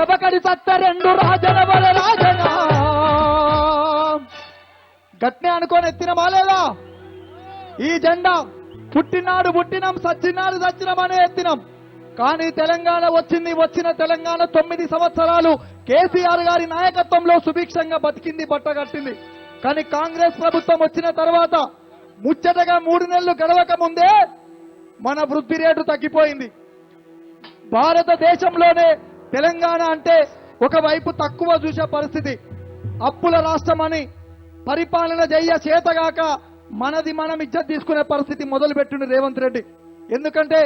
దెబ్బకడి సత్త రెండు రాజన వల రాజన గట్నే అనుకొని ఎత్తినమా లేదా? ఈ జెండా పుట్టినాడు పుట్టినం, సచ్చినాడు సచ్చినమనే ఎత్తినం. కానీ తెలంగాణ వచ్చిన తెలంగాణ 9 సంవత్సరాలు కేసీఆర్ గారి నాయకత్వంలో సుభిక్షంగా బతికింది, బట్టగట్టింది. కానీ కాంగ్రెస్ ప్రభుత్వం వచ్చిన తర్వాత ముచ్చటగా 3 నెలలు గడవక ముందే మన వృద్ధి రేటు తగ్గిపోయింది. భారతదేశంలోనే తెలంగాణ అంటే ఒకవైపు తక్కువ చూసే పరిస్థితి, అప్పుల రాష్ట్రమని పరిపాలన చెయ్య చేతగాక మనది మనం ఇజ్జత్ తీసుకునే పరిస్థితి మొదలుపెట్టిండు రేవంత్ రెడ్డి. ఎందుకంటే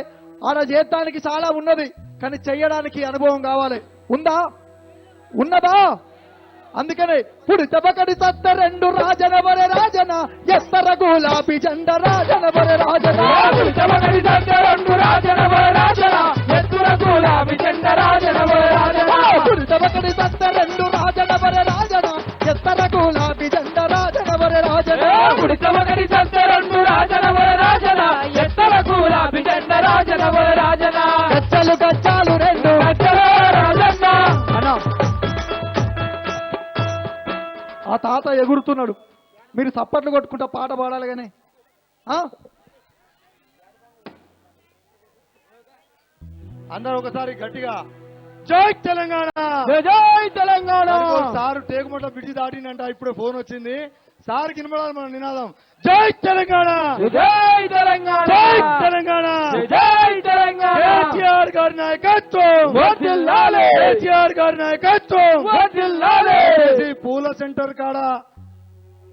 ఆడ చేతానికి చాలా ఉన్నది, కానీ చెయ్యడానికి అనుభవం కావాలి. ఉన్నదా? అందుకనే పుడి తబకడి సత్త రెండు రాజన వరే రాజన ఎత్తర గులాబీ జెండ రాజన వరే రాజన తబకడి సత్త రెండు రాజన వరే రాజన ఎత్తర గులాబీ జెండ రాజన వరే రాజన పుడి తబకడి సత్త రెండు రాజన వరే రాజన ఎత్తర గులాబీ జెండ రాజన వరే రాజన పుడి తబకడి సత్త రెండు రాజన వరే రాజన ఎత్తర గులాబీ జెండ రాజన వరే రాజన గచ్చాలు రెండు రాజన్న అన్నా. ఆ తాత ఎగురుతున్నాడు, మీరు సప్పట్లు కొట్టుకుంటా పాట పాడాలి. కానీ అందరూ ఒకసారి గట్టిగా జై తెలంగాణ, జై తెలంగాణ. సార్ టేకుమట్ల బిడ్డి దాటిందంట, ఇప్పుడు ఫోన్ వచ్చింది. సార్ వినబడాలి మన నినాదం, జై తెలంగాణ, జై తెలంగాణ, జై తెలంగాణ, జై తెలంగాణ. కేసీఆర్ గారి నాయకత్వం వర్ధిల్లాలి, కేసీఆర్ గారి నాయకత్వం వర్ధిల్లాలి. పూల సెంటర్ కాడ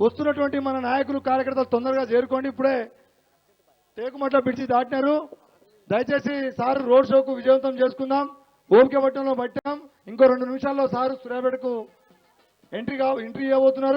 వస్తున్నటువంటి మన నాయకులు కార్యకర్తలు తొందరగా చేరుకోండి. ఇప్పుడే టేకుమట్ల బిడ్చి దాటినారు. దయచేసి సార్ రోడ్ షోకు విజయవంతం చేసుకుందాం. ఓపిక పట్టణంలో పట్టాం. ఇంకో 2 నిమిషాల్లో సారు సూర్యాపేటకు ఎంట్రీ ఇవ్వబోతున్నారు.